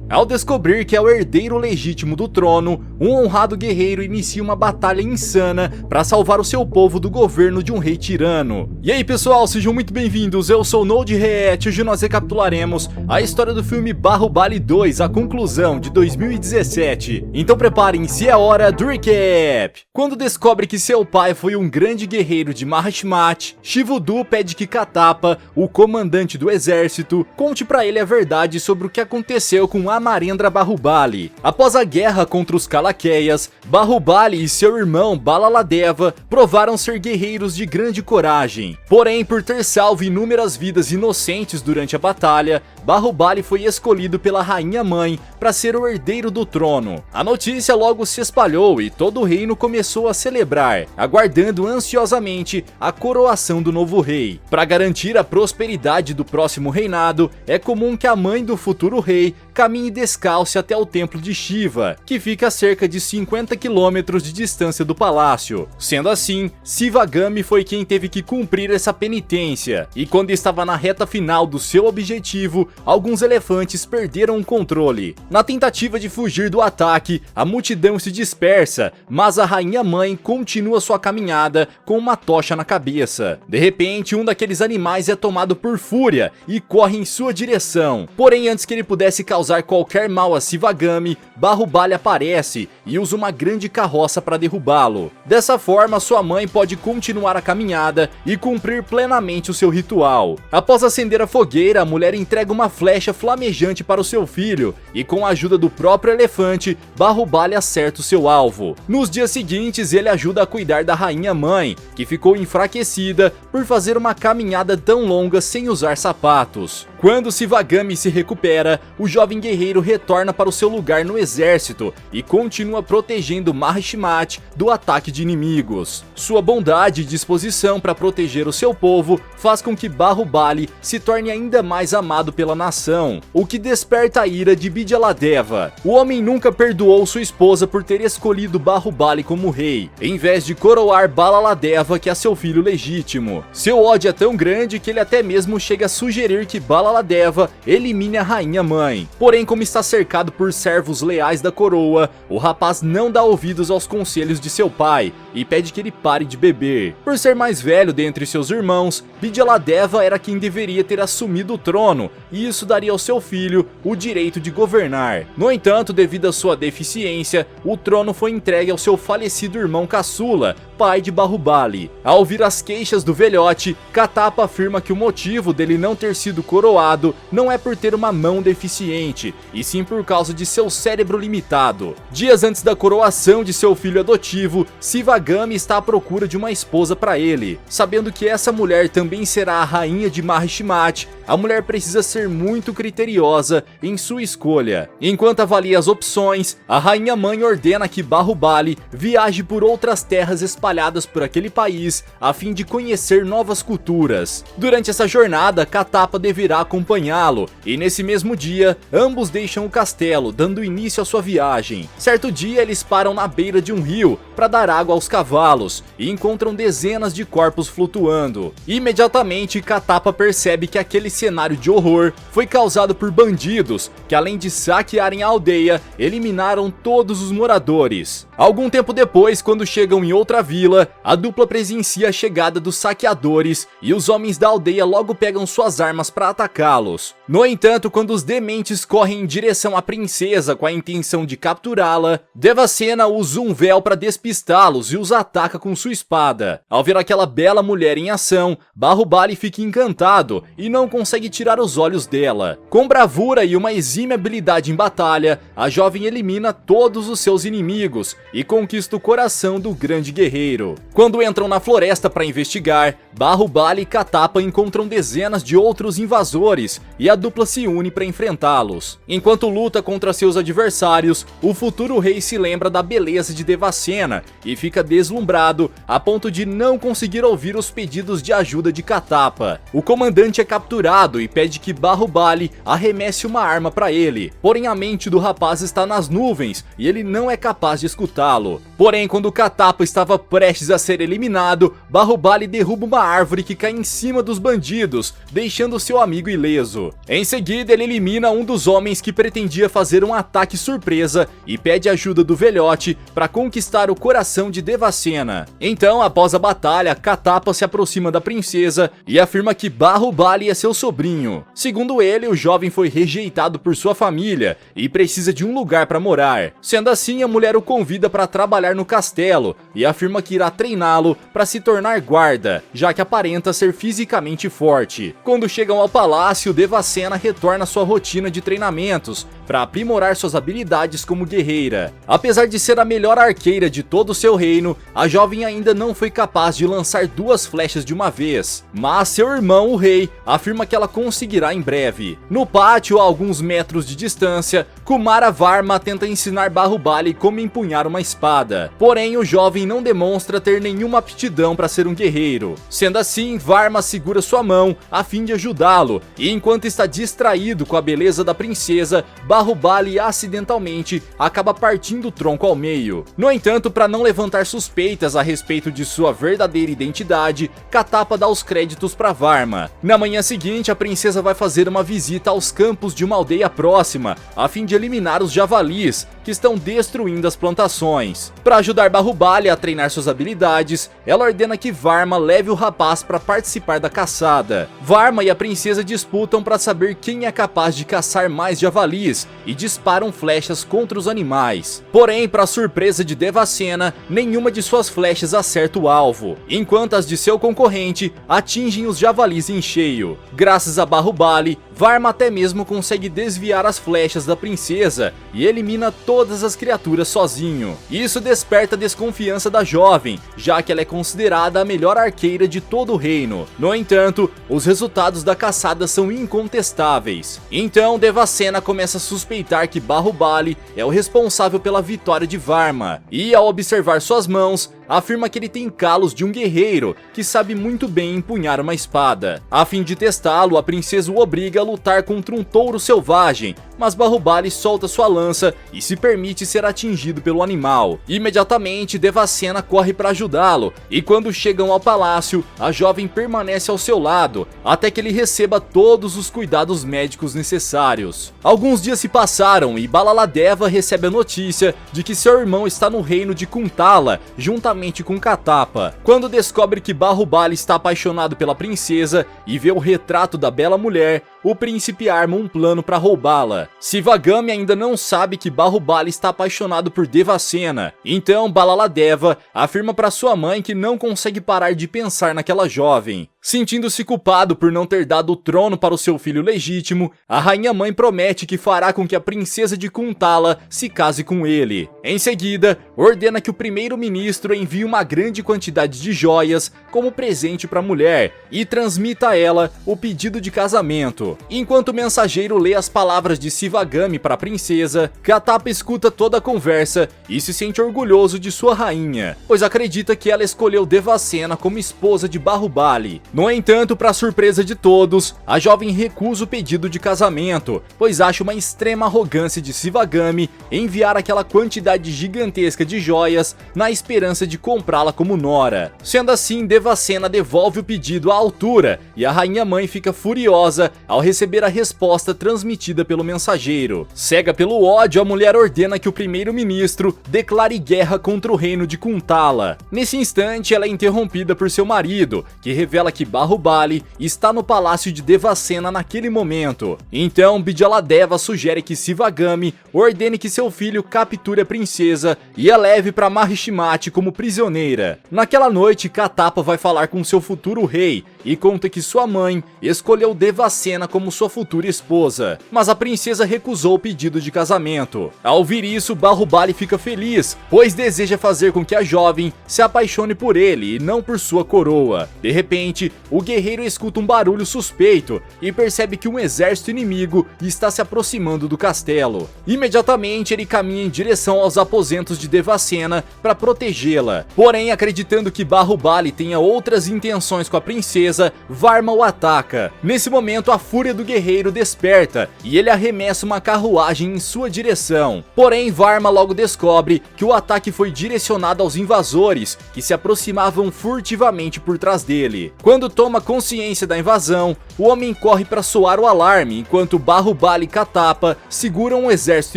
Ao descobrir que é o herdeiro legítimo do trono, um honrado guerreiro inicia uma batalha insana para salvar o seu povo do governo de um rei tirano. E aí pessoal, sejam muito bem-vindos, eu sou o Node React e hoje nós recapitularemos a história do filme Bahubali 2, a conclusão, de 2017. Então preparem-se, é hora do recap! Quando descobre que seu pai foi um grande guerreiro de Mahishmati, Shivudu pede que Katapa, o comandante do exército, conte para ele a verdade sobre o que aconteceu com Amarendra Bahubali. Após a guerra contra os Kalakeyas, Bahubali e seu irmão Balaladeva provaram ser guerreiros de grande coragem. Porém, por ter salvo inúmeras vidas inocentes durante a batalha, Bahubali foi escolhido pela rainha mãe para ser o herdeiro do trono. A notícia logo se espalhou e todo o reino começou a celebrar, aguardando ansiosamente a coroação do novo rei. Para garantir a prosperidade do próximo reinado, é comum que a mãe do futuro rei caminhe descalça até o templo de Shiva, que fica a cerca de 50 km de distância do palácio. Sendo assim, Shivagami foi quem teve que cumprir essa penitência, e quando estava na reta final do seu objetivo, alguns elefantes perderam o controle. Na tentativa de fugir do ataque, a multidão se dispersa, mas a rainha mãe continua sua caminhada com uma tocha na cabeça. De repente, um daqueles animais é tomado por fúria e corre em sua direção. Porém, antes que ele pudesse causar qualquer mal a Shivagami, Bahubali aparece e usa uma grande carroça para derrubá-lo. Dessa forma, sua mãe pode continuar a caminhada e cumprir plenamente o seu ritual. Após acender a fogueira, a mulher entrega uma flecha flamejante para o seu filho e, com a ajuda do próprio elefante, Bahubali acerta o seu alvo. Nos dias seguintes, ele ajuda a cuidar da rainha mãe, que ficou enfraquecida por fazer uma caminhada tão longa sem usar sapatos. Quando Shivagami se recupera, o jovem guerreiro retorna para o seu lugar no exército e continua protegendo Mahishmati do ataque de inimigos. Sua bondade e disposição para proteger o seu povo faz com que Bahubali se torne ainda mais amado pela nação, o que desperta a ira de Bidyaladeva. O homem nunca perdoou sua esposa por ter escolhido Bahubali como rei, em vez de coroar Balaladeva, que é seu filho legítimo. Seu ódio é tão grande que ele até mesmo chega a sugerir que Balaladeva elimine a rainha mãe. Porém, como está cercado por servos leais da coroa, o rapaz não dá ouvidos aos conselhos de seu pai e pede que ele pare de beber. Por ser mais velho dentre seus irmãos, Bidyaladeva era quem deveria ter assumido o trono, e isso daria ao seu filho o direito de governar. No entanto, devido à sua deficiência, o trono foi entregue ao seu falecido irmão caçula, pai de Bahubali. Ao ouvir as queixas do velhote, Katapa afirma que o motivo dele não ter sido coroado não é por ter uma mão deficiente, e sim por causa de seu cérebro limitado. Dias antes da coroação de seu filho adotivo, Shivagami está à procura de uma esposa para ele. Sabendo que essa mulher também será a rainha de Mahishmati, a mulher precisa ser muito criteriosa em sua escolha. Enquanto avalia as opções, a rainha mãe ordena que Bahubali viaje por outras terras espalhadas por aquele país a fim de conhecer novas culturas. Durante essa jornada, Katapa deverá acompanhá-lo, e nesse mesmo dia, ambos deixam o castelo, dando início à sua viagem. Certo dia, eles param na beira de um rio para dar água aos cavalos e encontram dezenas de corpos flutuando. Imediatamente, Katapa percebe que aquele cenário de horror foi causado por bandidos que, além de saquearem a aldeia, eliminaram todos os moradores. Algum tempo depois, quando chegam em outra vila, a dupla presencia a chegada dos saqueadores e os homens da aldeia logo pegam suas armas para atacá-los. No entanto, quando os dementes correm em direção à princesa com a intenção de capturá-la, Devasena usa um véu para despistá-los e os ataca com sua espada. Ao ver aquela bela mulher em ação, Bahubali fica encantado e não consegue tirar os olhos dela. Com bravura e uma exímia habilidade em batalha, a jovem elimina todos os seus inimigos e conquista o coração do grande guerreiro. Quando entram na floresta para investigar, Bahubali e Katapa encontram dezenas de outros invasores e a dupla se une para enfrentá-los. Enquanto luta contra seus adversários, o futuro rei se lembra da beleza de Devasena e fica deslumbrado a ponto de não conseguir ouvir os pedidos de ajuda de Katapa. O comandante é capturado e pede que Bahubali arremesse uma arma para ele, porém a mente do rapaz está nas nuvens e ele não é capaz de escutá-lo. Porém, quando Katapa estava prestes a ser eliminado, Bahubali derruba uma árvore que cai em cima dos bandidos, deixando seu amigo ileso. Em seguida, ele elimina um dos homens que pretendia fazer um ataque surpresa e pede ajuda do velhote para conquistar o coração de Devasena. Então, após a batalha, Katapa se aproxima da princesa e afirma que Bahubali é seu sobrinho. Segundo ele, o jovem foi rejeitado por sua família e precisa de um lugar para morar. Sendo assim, a mulher o convida para trabalhar no castelo e afirma que irá treiná-lo para se tornar guarda, já que aparenta ser fisicamente forte. Quando chegam ao palácio, Devasena retorna à sua rotina de treinamentos para aprimorar suas habilidades como guerreira. Apesar de ser a melhor arqueira de todo o seu reino, a jovem ainda não foi capaz de lançar 2 flechas de uma vez, mas seu irmão, o rei, afirma que ela conseguirá em breve. No pátio, a alguns metros de distância, Kumara Varma tenta ensinar Bahubali como empunhar uma espada, porém o jovem não demonstra ter nenhuma aptidão para ser um guerreiro. Sendo assim, Varma segura sua mão a fim de ajudá-lo, e enquanto está distraído com a beleza da princesa, Bahubali acidentalmente acaba partindo o tronco ao meio. No entanto, para não levantar suspeitas a respeito de sua verdadeira identidade, Katapa dá os créditos para Varma. Na manhã seguinte, a princesa vai fazer uma visita aos campos de uma aldeia próxima, a fim de eliminar os javalis que estão destruindo as plantações. Para ajudar Bahubali a treinar suas habilidades, ela ordena que Varma leve o rapaz para participar da caçada. Varma e a princesa disputam para saber quem é capaz de caçar mais javalis e disparam flechas contra os animais. Porém, para surpresa de Devasena, nenhuma de suas flechas acerta o alvo, enquanto as de seu concorrente atingem os javalis em cheio. Graças a Bahubali, Varma até mesmo consegue desviar as flechas da princesa e elimina todas as criaturas sozinho. Isso desperta a desconfiança da jovem, já que ela é considerada a melhor arqueira de todo o reino. No entanto, os resultados da caçada são incontestáveis. Então, Devasena começa a suspeitar que Bahubali é o responsável pela vitória de Varma, e ao observar suas mãos, afirma que ele tem calos de um guerreiro que sabe muito bem empunhar uma espada. A fim de testá-lo, a princesa o obriga a lutar contra um touro selvagem, mas Bahubali solta sua lança e se permite ser atingido pelo animal. Imediatamente, Devasena corre para ajudá-lo, e quando chegam ao palácio, a jovem permanece ao seu lado, até que ele receba todos os cuidados médicos necessários. Alguns dias se passaram e Balaladeva recebe a notícia de que seu irmão está no reino de Kuntala, juntamente com Katapa. Quando descobre que Bahubali está apaixonado pela princesa e vê o retrato da bela mulher, o príncipe arma um plano para roubá-la. Sivagami ainda não sabe que Bahubali está apaixonado por Devasena, então Balaladeva afirma para sua mãe que não consegue parar de pensar naquela jovem. Sentindo-se culpado por não ter dado o trono para o seu filho legítimo, a rainha-mãe promete que fará com que a princesa de Kuntala se case com ele. Em seguida, ordena que o primeiro-ministro envie uma grande quantidade de joias como presente para a mulher e transmita a ela o pedido de casamento. Enquanto o mensageiro lê as palavras de Sivagami para a princesa, Katapa escuta toda a conversa e se sente orgulhoso de sua rainha, pois acredita que ela escolheu Devasena como esposa de Bahubali. No entanto, para surpresa de todos, a jovem recusa o pedido de casamento, pois acha uma extrema arrogância de Sivagami enviar aquela quantidade gigantesca de joias na esperança de comprá-la como nora. Sendo assim, Devasena devolve o pedido à altura e a rainha-mãe fica furiosa ao receber a resposta transmitida pelo mensageiro. Cega pelo ódio, a mulher ordena que o primeiro-ministro declare guerra contra o reino de Kuntala. Nesse instante, ela é interrompida por seu marido, que revela que Bahubali está no palácio de Devasena naquele momento. Então, Bijaladeva sugere que Sivagami ordene que seu filho capture a princesa e a leve para Mahishimati como prisioneira. Naquela noite, Katapa vai falar com seu futuro rei e conta que sua mãe escolheu Devasena como sua futura esposa, mas a princesa recusou o pedido de casamento. Ao ouvir isso, Bahubali fica feliz, pois deseja fazer com que a jovem se apaixone por ele e não por sua coroa. De repente, o guerreiro escuta um barulho suspeito e percebe que um exército inimigo está se aproximando do castelo. Imediatamente, ele caminha em direção aos aposentos de Devasena para protegê-la. Porém, acreditando que Bahubali tenha outras intenções com a princesa, surpresa, Varma o ataca. Nesse momento, a fúria do guerreiro desperta e ele arremessa uma carruagem em sua direção. Porém, Varma logo descobre que o ataque foi direcionado aos invasores, que se aproximavam furtivamente por trás dele. Quando toma consciência da invasão, o homem corre para soar o alarme, enquanto Bahubali e Katapa seguram um exército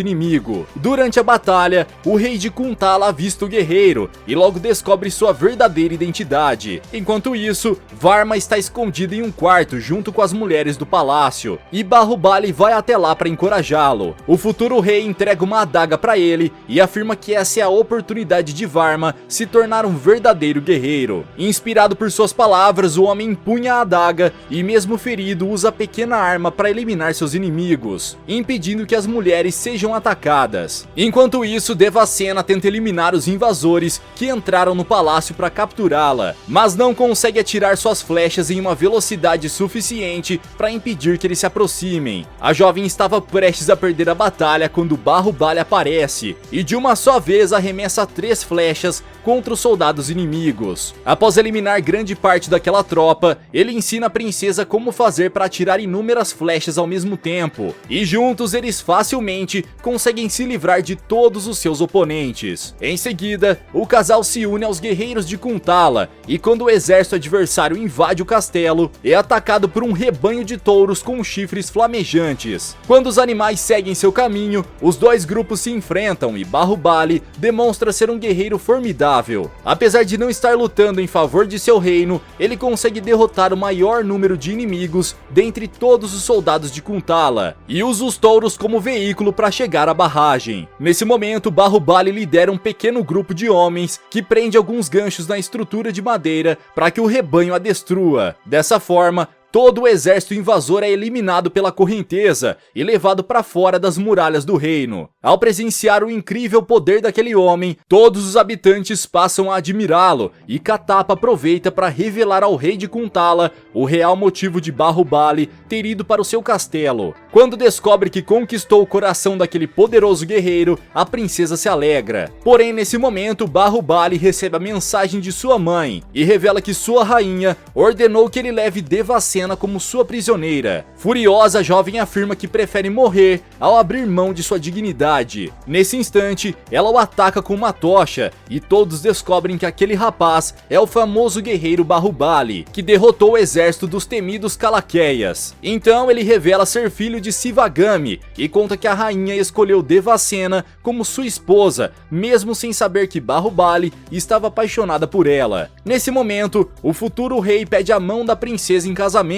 inimigo. Durante a batalha, o rei de Kuntala avista o guerreiro e logo descobre sua verdadeira identidade. Enquanto isso, Varma está escondido em um quarto junto com as mulheres do palácio, e Bahubali vai até lá para encorajá-lo. O futuro rei entrega uma adaga para ele e afirma que essa é a oportunidade de Varma se tornar um verdadeiro guerreiro. Inspirado por suas palavras, o homem empunha a adaga e, mesmo ferido, usa a pequena arma para eliminar seus inimigos, impedindo que as mulheres sejam atacadas. Enquanto isso, Devasena tenta eliminar os invasores que entraram no palácio para capturá-la, mas não consegue atirar suas flechas em uma velocidade suficiente para impedir que eles se aproximem. A jovem estava prestes a perder a batalha quando Bahubali aparece e de uma só vez arremessa 3 flechas contra os soldados inimigos. Após eliminar grande parte daquela tropa, ele ensina a princesa como fazer para atirar inúmeras flechas ao mesmo tempo, e juntos eles facilmente conseguem se livrar de todos os seus oponentes. Em seguida, o casal se une aos guerreiros de Kuntala, e quando o exército adversário invade o castelo, é atacado por um rebanho de touros com chifres flamejantes. Quando os animais seguem seu caminho, os dois grupos se enfrentam e Bahubali demonstra ser um guerreiro formidável. Apesar de não estar lutando em favor de seu reino, ele consegue derrotar o maior número de inimigos dentre todos os soldados de Kuntala e usa os touros como veículo para chegar à barragem. Nesse momento, Bahubali lidera um pequeno grupo de homens que prende alguns ganchos na estrutura de madeira para que o rebanho a destrua. Dessa forma, todo o exército invasor é eliminado pela correnteza e levado para fora das muralhas do reino. Ao presenciar o incrível poder daquele homem, todos os habitantes passam a admirá-lo e Katapa aproveita para revelar ao rei de Kuntala o real motivo de Bahubali ter ido para o seu castelo. Quando descobre que conquistou o coração daquele poderoso guerreiro, a princesa se alegra. Porém, nesse momento, Bahubali recebe a mensagem de sua mãe e revela que sua rainha ordenou que ele leve Devasena como sua prisioneira. Furiosa, a jovem afirma que prefere morrer ao abrir mão de sua dignidade. Nesse instante, ela o ataca com uma tocha e todos descobrem que aquele rapaz é o famoso guerreiro Bahubali, que derrotou o exército dos temidos Kalakeyas. Então ele revela ser filho de Sivagami e conta que a rainha escolheu Devasena como sua esposa, mesmo sem saber que Bahubali estava apaixonada por ela. Nesse momento, o futuro rei pede a mão da princesa em casamento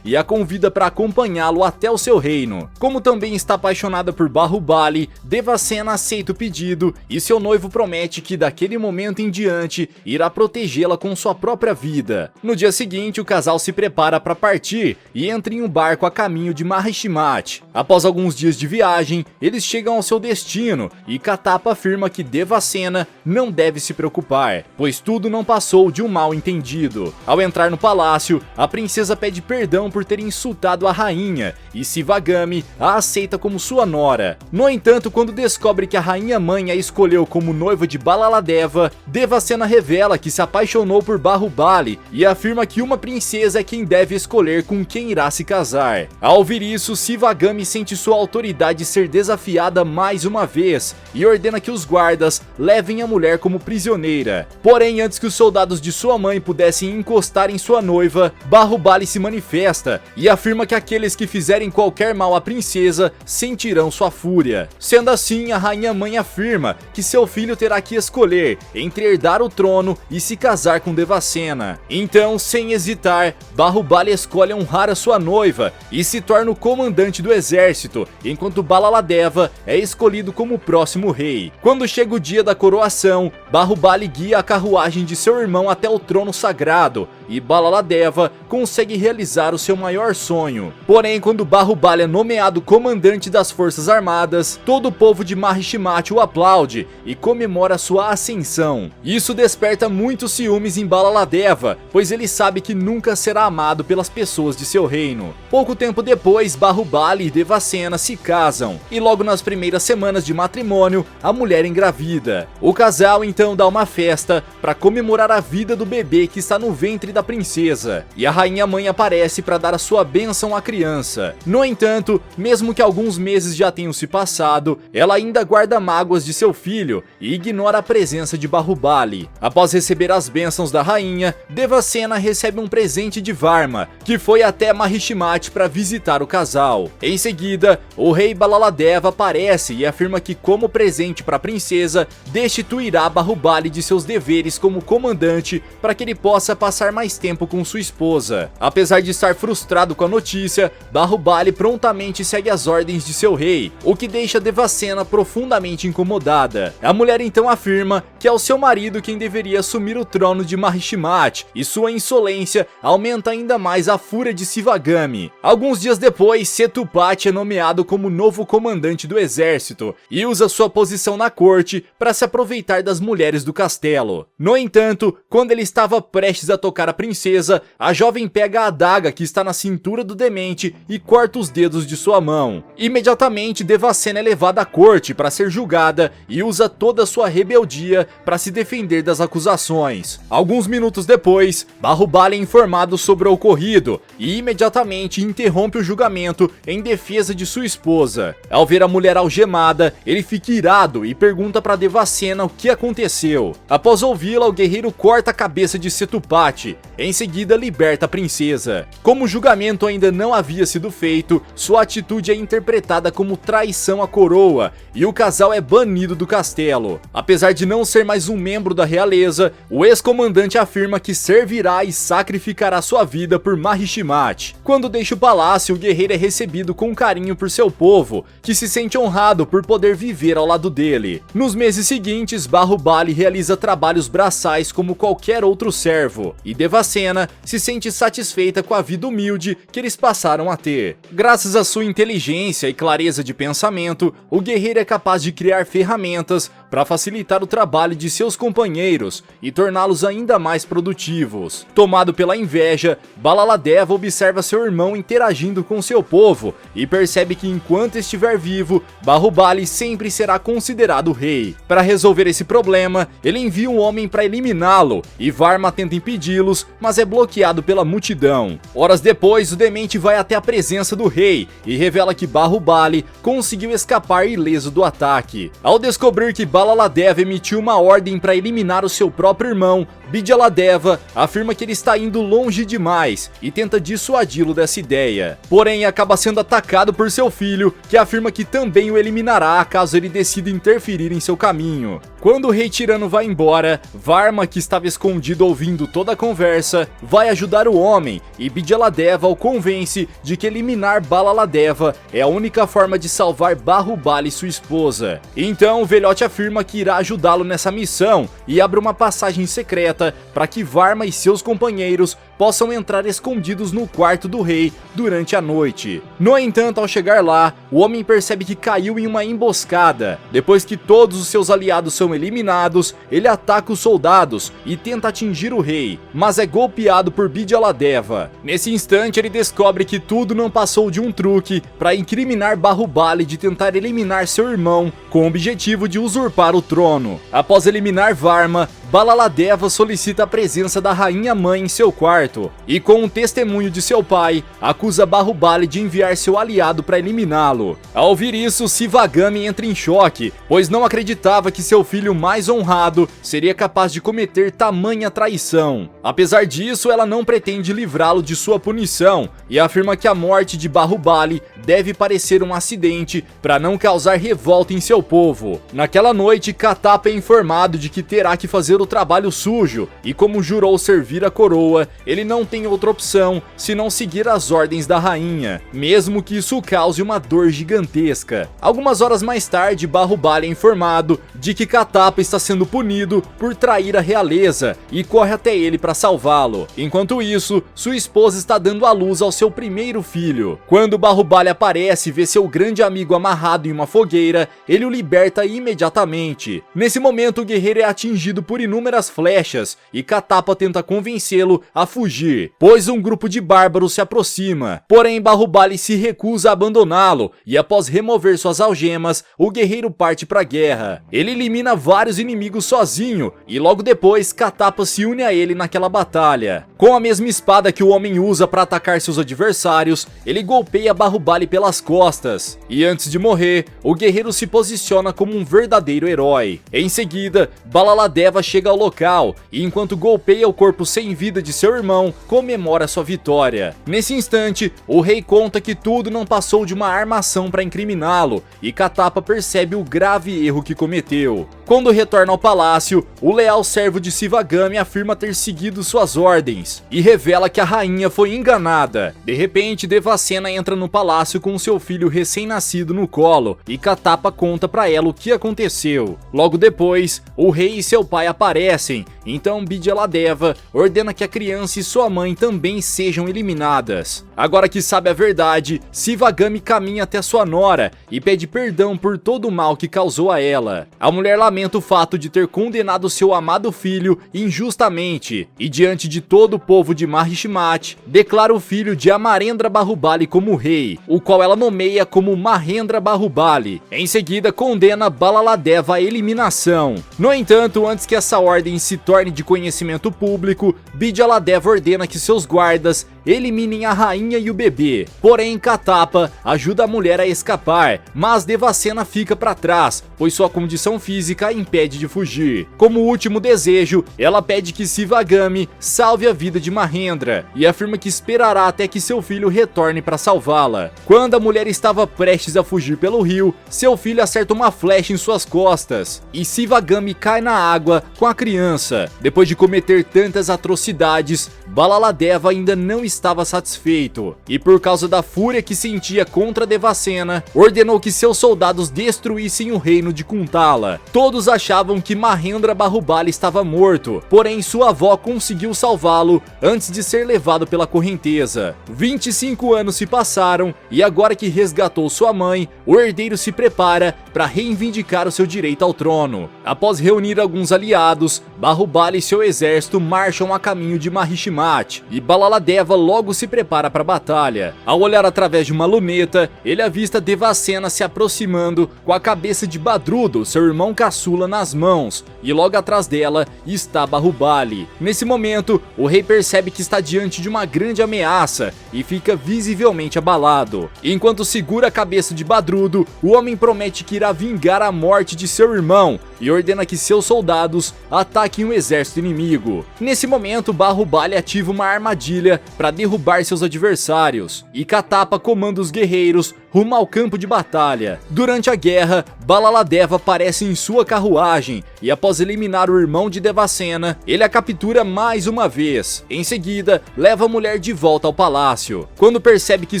e a convida para acompanhá-lo até o seu reino. Como também está apaixonada por Bahubali, Devasena aceita o pedido e seu noivo promete que daquele momento em diante irá protegê-la com sua própria vida. No dia seguinte, o casal se prepara para partir e entra em um barco a caminho de Mahishimat. Após alguns dias de viagem, eles chegam ao seu destino e Katapa afirma que Devasena não deve se preocupar, pois tudo não passou de um mal entendido. Ao entrar no palácio, a princesa pede perdão por ter insultado a rainha e Sivagami a aceita como sua nora. No entanto, quando descobre que a rainha mãe a escolheu como noiva de Balaladeva, Devasena revela que se apaixonou por Bahubali e afirma que uma princesa é quem deve escolher com quem irá se casar. Ao ouvir isso, Sivagami sente sua autoridade ser desafiada mais uma vez e ordena que os guardas levem a mulher como prisioneira. Porém, antes que os soldados de sua mãe pudessem encostar em sua noiva, Bahubali se manifesta e afirma que aqueles que fizerem qualquer mal à princesa sentirão sua fúria. Sendo assim, a rainha mãe afirma que seu filho terá que escolher entre herdar o trono e se casar com Devasena. Então, sem hesitar, Bahubali escolhe honrar a sua noiva e se torna o comandante do exército, enquanto Balaladeva é escolhido como o próximo rei. Quando chega o dia da coroação, Bahubali guia a carruagem de seu irmão até o trono sagrado e Balaladeva consegue realizar realizar o seu maior sonho. Porém, quando Bahubali é nomeado comandante das Forças Armadas, todo o povo de Mahishimath o aplaude e comemora sua ascensão. Isso desperta muitos ciúmes em Balaladeva, pois ele sabe que nunca será amado pelas pessoas de seu reino. Pouco tempo depois, Bahubali e Devasena se casam, e logo nas primeiras semanas de matrimônio, a mulher engravida. O casal então dá uma festa para comemorar a vida do bebê que está no ventre da princesa, e a rainha mãe aparece para dar a sua bênção à criança. No entanto, mesmo que alguns meses já tenham se passado, ela ainda guarda mágoas de seu filho e ignora a presença de Bahubali. Após receber as bênçãos da rainha, Devasena recebe um presente de Varma, que foi até Mahishimath para visitar o casal. Em seguida, o rei Balaladeva aparece e afirma que, como presente para a princesa, destituirá Bahubali de seus deveres como comandante para que ele possa passar mais tempo com sua esposa. Apesar de estar frustrado com a notícia, Bahubali prontamente segue as ordens de seu rei, o que deixa Devasena profundamente incomodada. A mulher então afirma que é o seu marido quem deveria assumir o trono de Mahishimath, e sua insolência aumenta ainda mais a fúria de Shivagami. Alguns dias depois, Setupati é nomeado como novo comandante do exército e usa sua posição na corte para se aproveitar das mulheres do castelo. No entanto, quando ele estava prestes a tocar a princesa, a jovem pega a adaga que está na cintura do demente e corta os dedos de sua mão. Imediatamente, Devasena é levada à corte para ser julgada e usa toda a sua rebeldia para se defender das acusações. Alguns minutos depois, Bahubali é informado sobre o ocorrido e imediatamente interrompe o julgamento em defesa de sua esposa. Ao ver a mulher algemada, ele fica irado e pergunta para Devasena o que aconteceu. Após ouvi-la, o guerreiro corta a cabeça de Setupati. Em seguida, liberta a princesa. Como o julgamento ainda não havia sido feito, sua atitude é interpretada como traição à coroa e o casal é banido do castelo. Apesar de não ser mais um membro da realeza, o ex-comandante afirma que servirá e sacrificará sua vida por Mahishimath. Quando deixa o palácio, o guerreiro é recebido com carinho por seu povo, que se sente honrado por poder viver ao lado dele. Nos meses seguintes, Bahubali realiza trabalhos braçais como qualquer outro servo, e Devasena se sente satisfeita com a vida humilde que eles passaram a ter. Graças à sua inteligência e clareza de pensamento, o guerreiro é capaz de criar ferramentas para facilitar o trabalho de seus companheiros e torná-los ainda mais produtivos. Tomado pela inveja, Balaladeva observa seu irmão interagindo com seu povo e percebe que enquanto estiver vivo, Bahubali sempre será considerado rei. Para resolver esse problema, ele envia um homem para eliminá-lo e Varma tenta impedi-los, mas é bloqueado pela multidão. Horas depois, o demente vai até a presença do rei e revela que Bahubali conseguiu escapar ileso do ataque. Ao descobrir que Balaladeva emitiu uma ordem para eliminar o seu próprio irmão, Bidyaladeva afirma que ele está indo longe demais e tenta dissuadi-lo dessa ideia. Porém, acaba sendo atacado por seu filho, que afirma que também o eliminará caso ele decida interferir em seu caminho. Quando o rei tirano vai embora, Varma, que estava escondido ouvindo toda a conversa, vai ajudar o homem e Bidyaladeva o convence de que eliminar Balaladeva é a única forma de salvar Bahubali e sua esposa. Então o velhote afirma que irá ajudá-lo nessa missão e abre uma passagem secreta para que Varma e seus companheiros possam entrar escondidos no quarto do rei durante a noite. No entanto, ao chegar lá, o homem percebe que caiu em uma emboscada. Depois que todos os seus aliados são eliminados, ele ataca os soldados e tenta atingir o rei, mas é golpeado por Bidyaladeva. Nesse instante, ele descobre que tudo não passou de um truque para incriminar Bahubali de tentar eliminar seu irmão com o objetivo de usurpar o trono. Após eliminar Varma, Balaladeva solicita a presença da rainha-mãe em seu quarto e, com um testemunho de seu pai, acusa Bahubali de enviar seu aliado para eliminá-lo. Ao ouvir isso, Shivagami entra em choque, pois não acreditava que seu filho mais honrado seria capaz de cometer tamanha traição. Apesar disso, ela não pretende livrá-lo de sua punição e afirma que a morte de Bahubali deve parecer um acidente para não causar revolta em seu povo. Naquela noite, Katapa é informado de que terá que fazer o trabalho sujo e, como jurou servir a coroa, ele não tem outra opção senão seguir as ordens da rainha, mesmo que isso cause uma dor gigantesca. Algumas horas mais tarde, Bahubali é informado de que Katapa está sendo punido por trair a realeza e corre até ele para salvá-lo. Enquanto isso, sua esposa está dando à luz ao seu primeiro filho. Quando Bahubali aparece e vê seu grande amigo amarrado em uma fogueira, ele o liberta imediatamente. Nesse momento, o guerreiro é atingido por inúmeras flechas e Katapa tenta convencê-lo a fugir, pois um grupo de bárbaros se aproxima. Porém, Bahubali se recusa a abandoná-lo e após remover suas algemas, o guerreiro parte para a guerra. Ele elimina vários inimigos sozinho e logo depois Katapa se une a ele naquela batalha. Com a mesma espada que o homem usa para atacar seus adversários, ele golpeia Bahubali pelas costas. E antes de morrer, o guerreiro se posiciona como um verdadeiro herói. Em seguida, Balaladeva chega ao local e enquanto golpeia o corpo sem vida de seu irmão, comemora sua vitória. Nesse instante, o rei conta que tudo não passou de uma armação para incriminá-lo e Katapa percebe o grave erro que cometeu. Quando retorna ao palácio, o leal servo de Sivagami afirma ter seguido suas ordens e revela que a rainha foi enganada. De repente, Devasena entra no palácio com seu filho recém-nascido no colo e Katapa conta para ela o que aconteceu. Logo depois, o rei e seu pai aparecem, então Bidyaladeva ordena que a criança e sua mãe também sejam eliminadas. Agora que sabe a verdade, Sivagami caminha até sua nora e pede perdão por todo o mal que causou a ela. A mulher lamenta o fato de ter condenado seu amado filho injustamente e diante de todo o povo de Mahishmati, declara o filho de Amarendra Bahubali como rei, o qual ela nomeia como Mahendra Bahubali. Em seguida, condena Balaladeva à eliminação. No entanto, antes que essa ordem se torne de conhecimento público, Bidyaladeva ordena que seus guardas eliminem a rainha e o bebê. Porém, Katapa ajuda a mulher a escapar, mas Devasena fica para trás, pois sua condição física a impede de fugir. Como último desejo, ela pede que Sivagami salve a vida de Mahendra e afirma que esperará até que seu filho retorne para salvá-la. Quando a mulher estava prestes a fugir pelo rio, seu filho acerta uma flecha em suas costas e Sivagami cai na água com a criança. Depois de cometer tantas atrocidades, Balaladeva ainda não estava satisfeito e, por causa da fúria que sentia contra Devasena, ordenou que seus soldados destruíssem o reino de Kuntala. Todos achavam que Mahendra Bahubali estava morto, porém sua avó conseguiu salvá-lo antes de ser levado pela correnteza. 25 anos se passaram e agora que resgatou sua mãe, o herdeiro se prepara para reivindicar o seu direito ao trono. Após reunir alguns aliados, Bahubali e seu exército marcham a caminho de Mahishmati e Balaladeva logo se prepara para a batalha. Ao olhar através de uma luneta, ele avista Devasena se aproximando com a cabeça de Badrudo, seu irmão caçula, nas mãos, e logo atrás dela está Bahubali. Nesse momento, o rei percebe que está diante de uma grande ameaça e fica visivelmente abalado. Enquanto segura a cabeça de Badrudo, o homem promete que irá vingar a morte de seu irmão e ordena que seus soldados ataquem o exército inimigo. Nesse momento, Bahubali ativa uma armadilha para derrubar seus adversários e Katapa comanda os guerreiros rumo ao campo de batalha. Durante a guerra, Balaladeva aparece em sua carruagem e após eliminar o irmão de Devasena, ele a captura mais uma vez. Em seguida, leva a mulher de volta ao palácio. Quando percebe que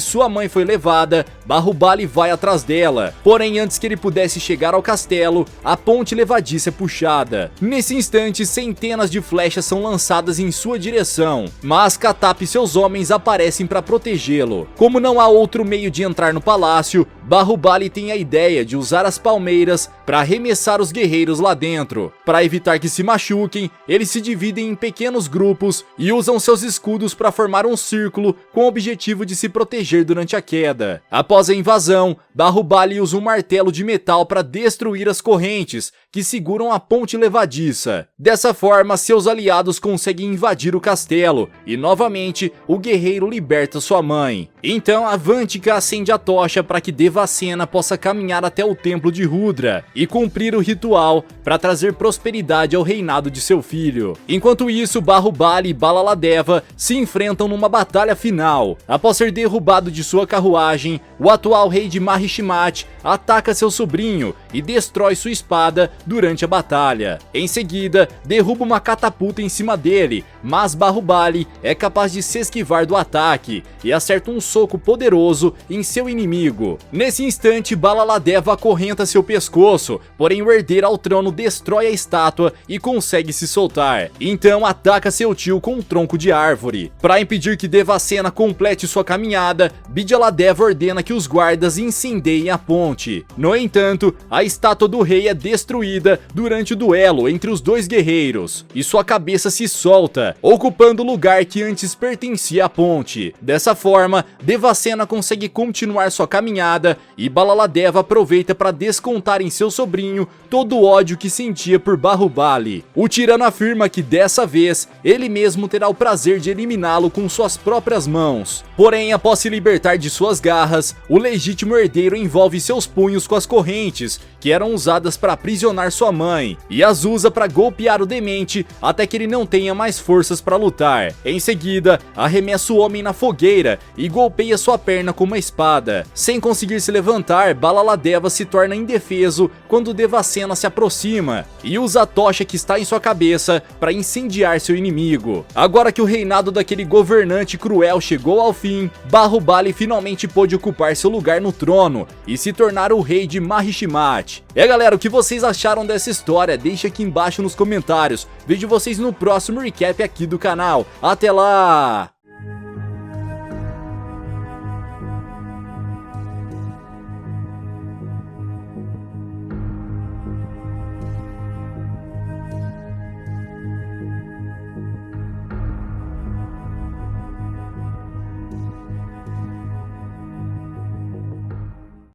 sua mãe foi levada, Bahubali vai atrás dela. Porém, antes que ele pudesse chegar ao castelo, a ponte levadiça é puxada. Nesse instante, centenas de flechas são lançadas em sua direção, mas Katapa e seus homens aparecem para protegê-lo. Como não há outro meio de entrar no palácio, Bahubali tem a ideia de usar as palmeiras para arremessar os guerreiros lá dentro. Para evitar que se machuquem, eles se dividem em pequenos grupos e usam seus escudos para formar um círculo com o objetivo de se proteger durante a queda. Após a invasão, Bahubali usa um martelo de metal para destruir as correntes que seguram a ponte levadiça. Dessa forma, seus aliados conseguem invadir o castelo e novamente o guerreiro liberta sua mãe. Então Avantika acende a tocha tocha para que Devasena possa caminhar até o templo de Rudra e cumprir o ritual para trazer prosperidade ao reinado de seu filho. Enquanto isso, Bahubali e Balaladeva se enfrentam numa batalha final. Após ser derrubado de sua carruagem, o atual rei de Mahishimat ataca seu sobrinho e destrói sua espada durante a batalha. Em seguida, derruba uma catapulta em cima dele, mas Bahubali é capaz de se esquivar do ataque e acerta um soco poderoso em seu inimigo. Nesse instante, Balaladeva acorrenta seu pescoço, porém o herdeiro ao trono destrói a estátua e consegue se soltar. Então ataca seu tio com um tronco de árvore. Para impedir que Devasena complete sua caminhada, Bidyaladeva ordena que os guardas incendiem a ponte. No entanto, a estátua do rei é destruída durante o duelo entre os dois guerreiros, e sua cabeça se solta, ocupando o lugar que antes pertencia à ponte. Dessa forma, Devasena consegue continuar sua caminhada e Balaladeva aproveita para descontar em seu sobrinho todo o ódio que sentia por Bahubali. O tirano afirma que dessa vez ele mesmo terá o prazer de eliminá-lo com suas próprias mãos. Porém, após se libertar de suas garras, o legítimo herdeiro envolve seus punhos com as correntes que eram usadas para aprisionar sua mãe e as usa para golpear o demente até que ele não tenha mais forças para lutar. Em seguida, arremessa o homem na fogueira e golpeia sua perna com uma espada. Sem conseguir se levantar, Balaladeva se torna indefeso quando Devasena se aproxima e usa a tocha que está em sua cabeça para incendiar seu inimigo. Agora que o reinado daquele governante cruel chegou ao fim, Bahubali finalmente pôde ocupar seu lugar no trono e se tornar o rei de Mahishimat. Galera, o que vocês acharam dessa história? Deixa aqui embaixo nos comentários. Vejo vocês no próximo recap aqui do canal. Até lá!